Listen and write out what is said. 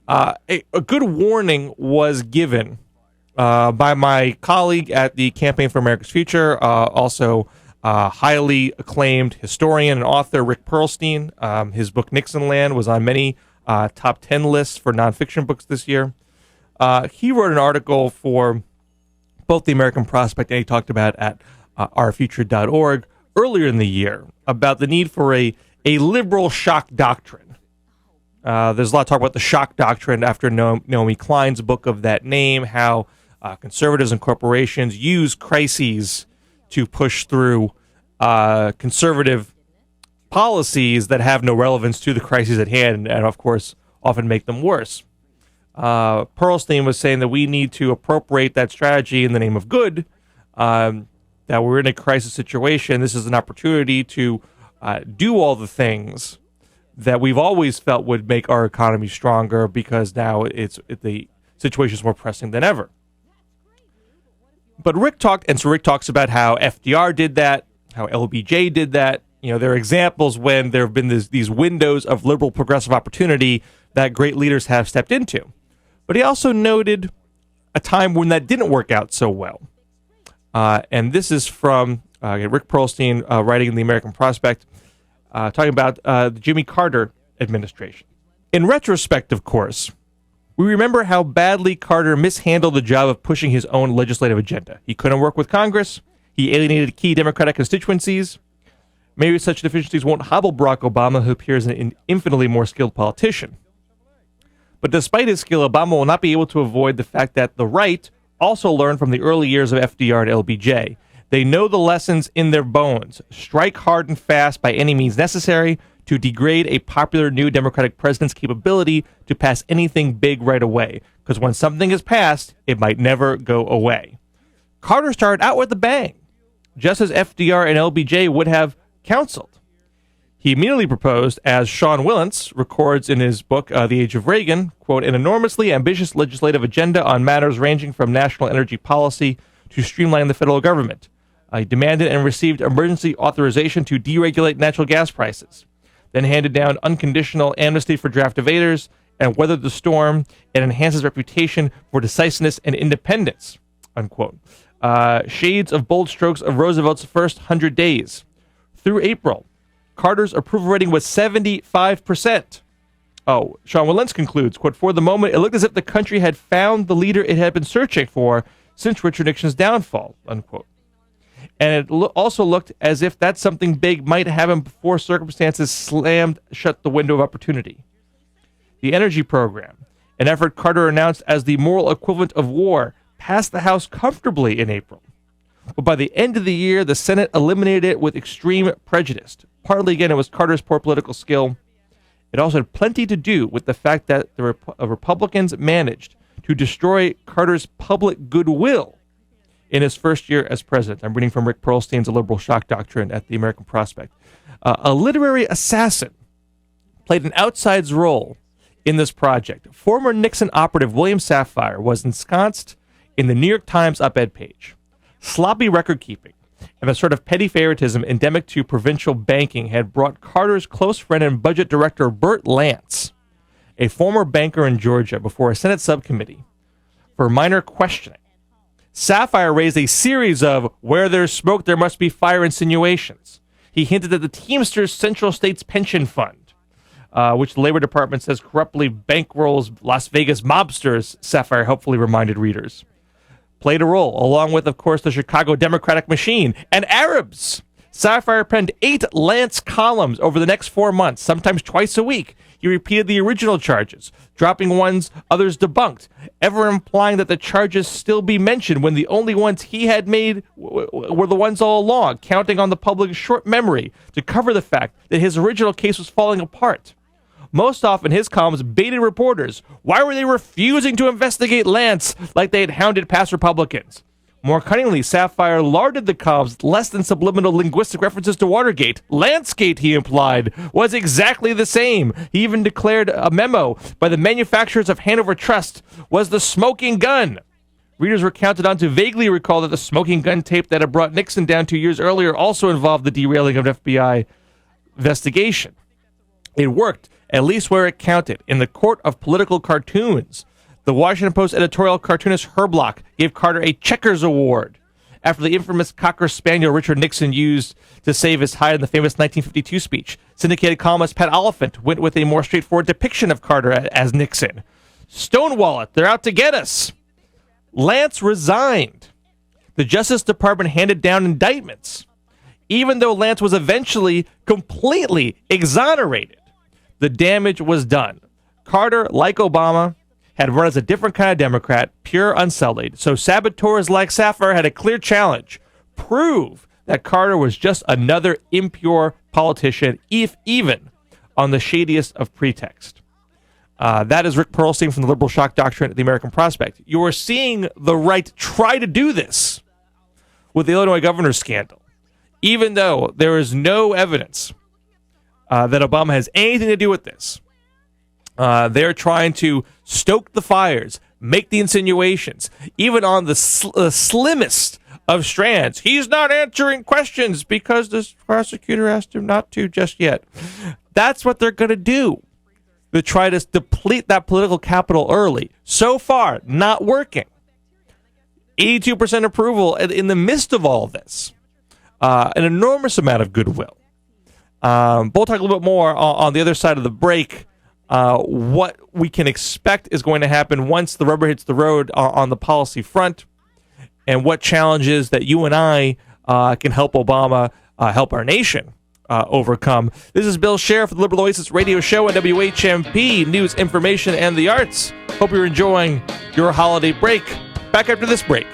A good warning was given by my colleague at the Campaign for America's Future, also highly acclaimed historian and author Rick Perlstein. His book Nixon Land was on many top 10 lists for nonfiction books this year. He wrote an article for both the American Prospect and he talked about at ourfuture.org earlier in the year about the need for a liberal shock doctrine. There's a lot of talk about the shock doctrine after Naomi Klein's book of that name, how conservatives and corporations use crises to push through conservative policies that have no relevance to the crises at hand and of course, often make them worse. Perlstein was saying that we need to appropriate that strategy in the name of good, that we're in a crisis situation. This is an opportunity to do all the things that we've always felt would make our economy stronger because now the situation is more pressing than ever. But Rick talks about how FDR did that, how LBJ did that. You know, there are examples when there have been these windows of liberal progressive opportunity that great leaders have stepped into. But he also noted a time when that didn't work out so well. And this is from Rick Perlstein writing in the American Prospect, talking about the Jimmy Carter administration. In retrospect, of course, we remember how badly Carter mishandled the job of pushing his own legislative agenda. He couldn't work with Congress. He alienated key Democratic constituencies. Maybe such deficiencies won't hobble Barack Obama, who appears an infinitely more skilled politician. But despite his skill, Obama will not be able to avoid the fact that the right also learned from the early years of FDR and LBJ. They know the lessons in their bones. Strike hard and fast by any means necessary to degrade a popular new Democratic president's capability to pass anything big right away. Because when something is passed, it might never go away. Carter started out with a bang, just as FDR and LBJ would have counseled. He immediately proposed, as Sean Wilentz records in his book, The Age of Reagan, quote, an enormously ambitious legislative agenda on matters ranging from national energy policy to streamlining the federal government. He demanded and received emergency authorization to deregulate natural gas prices, then handed down unconditional amnesty for draft evaders and weathered the storm and enhanced his reputation for decisiveness and independence, unquote. Shades of bold strokes of Roosevelt's first 100 days. Through April, Carter's approval rating was 75%. Oh, Sean Wilentz concludes, quote, for the moment, it looked as if the country had found the leader it had been searching for since Richard Nixon's downfall, unquote. And it also looked as if that something big might happen before circumstances slammed shut the window of opportunity. The energy program, an effort Carter announced as the moral equivalent of war, passed the House comfortably in April. But by the end of the year, the Senate eliminated it with extreme prejudice. Partly, again, it was Carter's poor political skill. It also had plenty to do with the fact that the Republicans managed to destroy Carter's public goodwill in his first year as president. I'm reading from Rick Perlstein's A Liberal Shock Doctrine at the American Prospect. A literary assassin played an outsized role in this project. Former Nixon operative William Safire was ensconced in the New York Times op-ed page. Sloppy record-keeping and a sort of petty favoritism endemic to provincial banking had brought Carter's close friend and budget director Burt Lance, a former banker in Georgia, before a Senate subcommittee for minor questioning. Safire raised a series of where there's smoke there must be fire insinuations. He hinted at the Teamsters Central States Pension Fund, which the Labor Department says corruptly bankrolls Las Vegas mobsters, Safire helpfully reminded readers. Played a role, along with, of course, the Chicago Democratic machine and Arabs. Safire penned 8 Lance columns over the next 4 months, sometimes twice a week. He repeated the original charges, dropping ones others debunked, ever implying that the charges still be mentioned when the only ones he had made were the ones all along, counting on the public's short memory to cover the fact that his original case was falling apart. Most often, his columns baited reporters. Why were they refusing to investigate Lance like they had hounded past Republicans? More cunningly, Safire larded the columns with less than subliminal linguistic references to Watergate. Lancegate, he implied, was exactly the same. He even declared a memo by the manufacturers of Hanover Trust was the smoking gun. Readers were counted on to vaguely recall that the smoking gun tape that had brought Nixon down 2 years earlier also involved the derailing of an FBI investigation. It worked, at least where it counted, in the court of political cartoons. The Washington Post editorial cartoonist Herblock gave Carter a Checkers Award after the infamous Cocker Spaniel Richard Nixon used to save his hide in the famous 1952 speech. Syndicated columnist Pat Oliphant went with a more straightforward depiction of Carter as Nixon. Stonewall it, they're out to get us. Lance resigned. The Justice Department handed down indictments. Even though Lance was eventually completely exonerated, the damage was done. Carter, like Obama, had run as a different kind of Democrat, pure, unsullied. So saboteurs like Safar had a clear challenge. Prove that Carter was just another impure politician, if even on the shadiest of pretext. That is Rick Perlstein from the Liberal Shock Doctrine at the American Prospect. You are seeing the right try to do this with the Illinois governor scandal, even though there is no evidence that Obama has anything to do with this. They're trying to stoke the fires, make the insinuations, even on the slimmest of strands. He's not answering questions because this prosecutor asked him not to just yet. That's what they're going to do. They try to deplete that political capital early. So far, not working. 82% approval in the midst of all of this. An enormous amount of goodwill. We'll talk a little bit more on the other side of the break. What we can expect is going to happen once the rubber hits the road on the policy front, and what challenges that you and I can help Obama help our nation overcome. This is Bill Scher for the Liberal Oasis radio show on WHMP, News, Information, and the Arts. Hope you're enjoying your holiday break. Back after this break.